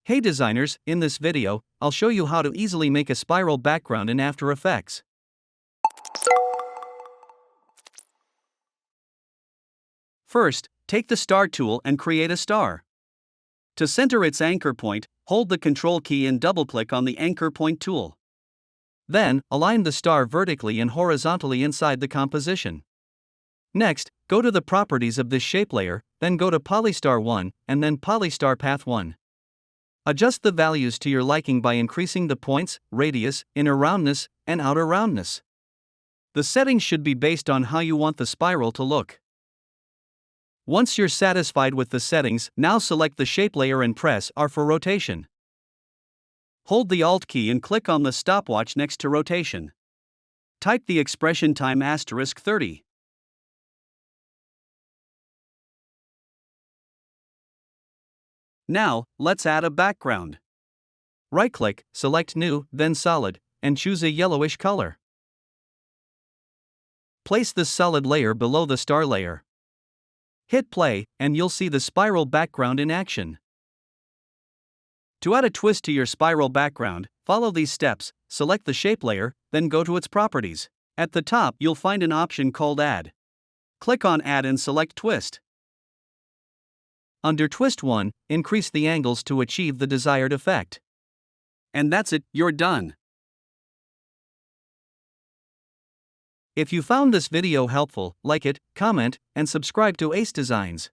Hey designers, in this video, I'll show you how to easily make a spiral background in After Effects. First, take the star tool and create a star. To center its anchor point, hold the Control key and double-click on the Anchor Point tool. Then, align the star vertically and horizontally inside the composition. Next, go to the properties of this shape layer, then go to Polystar 1, and then Polystar Path 1. Adjust the values to your liking by increasing the points, radius, inner roundness, and outer roundness. The settings should be based on how you want the spiral to look. Once you're satisfied with the settings, now select the shape layer and press R for rotation. Hold the Alt key and click on the stopwatch next to rotation. Type the expression time *30. Now, let's add a background. Right-click, select New, then Solid, and choose a yellowish color. Place the solid layer below the star layer. Hit play, and you'll see the spiral background in action. To add a twist to your spiral background, follow these steps: select the shape layer, then go to its properties. At the top, you'll find an option called Add. Click on Add and select Twist. Under Twist 1, increase the angles to achieve the desired effect. And that's it, you're done. If you found this video helpful, like it, comment, and subscribe to Ace Designs.